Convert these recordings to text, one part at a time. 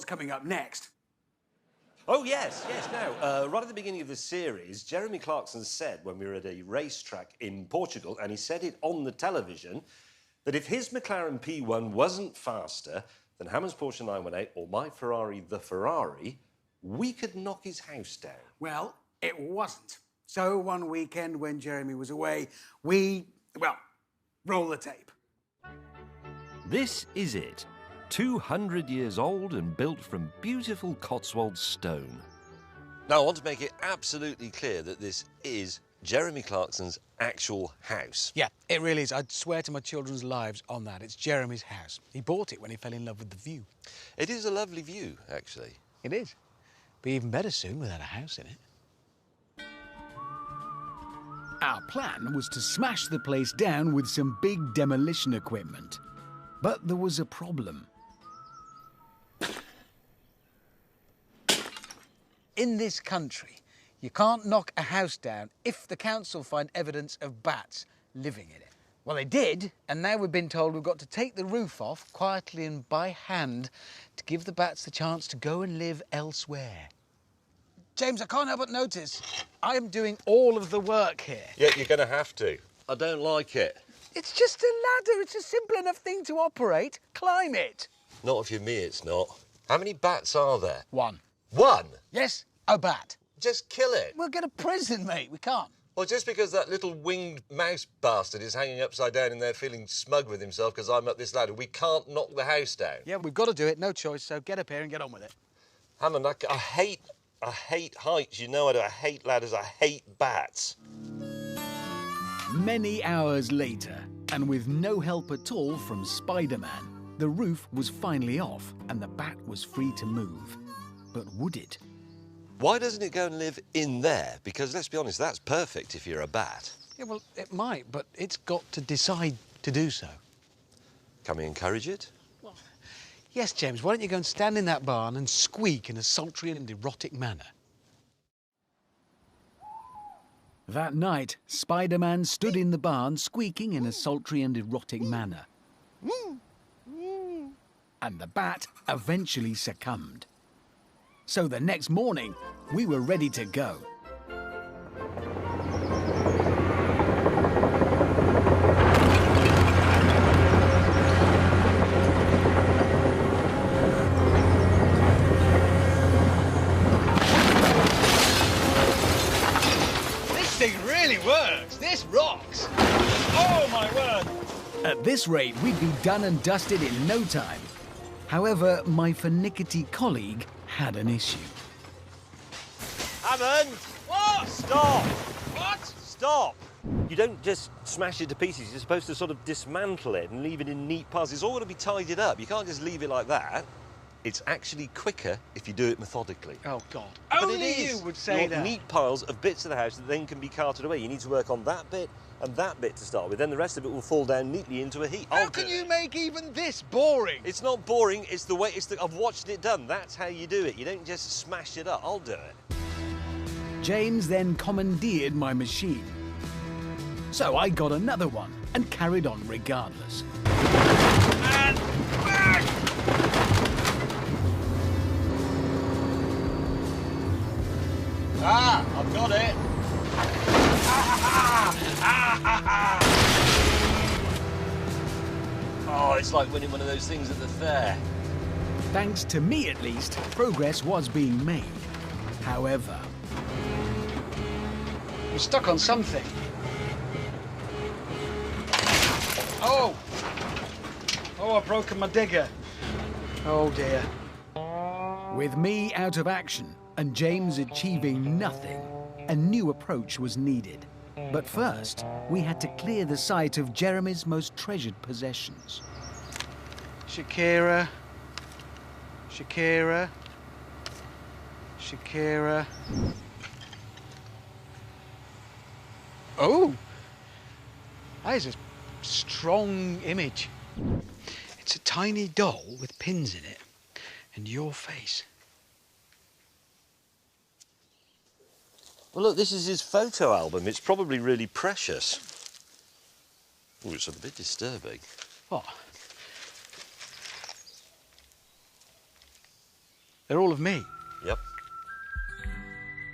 what's coming up next. Oh, yes. Now, right at the beginning of the series, Jeremy Clarkson said when we were at a racetrack in Portugal, and he said it on the television, that if his McLaren P1 wasn't faster than Hammond's Porsche 918 or my Ferrari, the Ferrari, we could knock his house down. Well, it wasn't. So one weekend when Jeremy was away, we, well, roll the tape. This is it. 200 years old and built from beautiful Cotswold stone. Now, I want to make it absolutely clear that this is Jeremy Clarkson's actual house. Yeah, it really is. I'd swear to my children's lives on that. It's Jeremy's house. He bought it when he fell in love with the view. It is a lovely view, actually. It is. Be even better soon without a house in it. Our plan was to smash the place down with some big demolition equipment. But there was a problem. In this country, you can't knock a house down if the council find evidence of bats living in it. Well, they did, and now we've been told we've got to take the roof off quietly and by hand to give the bats the chance to go and live elsewhere. James, I can't help but notice I am doing all of the work here. Yeah, you're going to have to. I don't like it. It's just a ladder. It's a simple enough thing to operate. Climb it. Not if you're me, it's not. How many bats are there? One. One? Yes, a bat. Just kill it. We'll get a prison, mate. We can't. Well, just because that little winged mouse bastard is hanging upside down in there feeling smug with himself because I'm up this ladder, we can't knock the house down. Yeah, we've got to do it. No choice. So get up here and get on with it. Hammond, I hate heights. You know I do. I hate ladders. I hate bats. Many hours later, and with no help at all from Spider-Man, the roof was finally off and the bat was free to move. But would it? Why doesn't it go and live in there? Because, let's be honest, that's perfect if you're a bat. Yeah, well, it might, but it's got to decide to do so. Can we encourage it? Well, yes, James, why don't you go and stand in that barn and squeak in a sultry and erotic manner? That night, Spider-Man stood in the barn squeaking in a sultry and erotic manner. And the bat eventually succumbed. So the next morning, we were ready to go. This thing really works. This rocks. Oh, my word. At this rate, we'd be done and dusted in no time. However, my finicky colleague had an issue. Hammond! What? Stop! What? Stop! You don't just smash it to pieces. You're supposed to sort of dismantle it and leave it in neat piles. It's all got to be tidied up. You can't just leave it like that. It's actually quicker if you do it methodically. Oh, God. But Only it is. you would say You want that. neat piles of bits of the house that then can be carted away. You need to work on that bit and that bit to start with. Then the rest of it will fall down neatly into a heap. How can you make even this boring? It's not boring. It's the way. I've watched it done. That's how you do it. You don't just smash it up. I'll do it. James then commandeered my machine. So I got another one and carried on regardless. And back! Ah, I've got it. Oh, it's like winning one of those things at the fair. Thanks to me, at least, progress was being made. However... We're stuck on something. Oh! Oh, I've broken my digger. Oh, dear. With me out of action and James achieving nothing, a new approach was needed. But first, we had to clear the site of Jeremy's most treasured possessions. Shakira. Shakira. Shakira. Oh! That is a strong image. It's a tiny doll with pins in it and your face. Well, look, this is his photo album. It's probably really precious. Oh, it's a bit disturbing. What? They're all of me. Yep.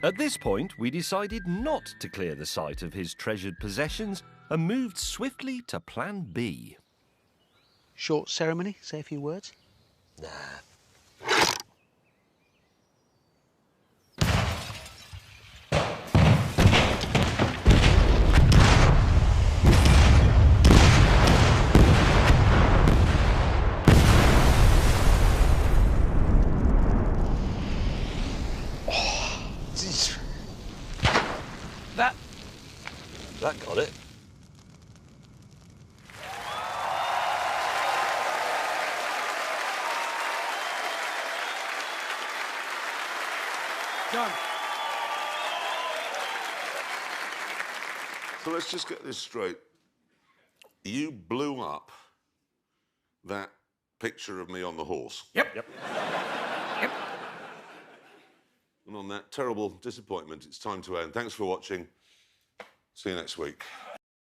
At this point, we decided not to clear the site of his treasured possessions and moved swiftly to Plan B. Short ceremony, say a few words. Nah. That got it. John. So let's just get this straight. You blew up that picture of me on the horse. Yep. Yep. Yep. And on that terrible disappointment, it's time to end. Thanks for watching. See you next week.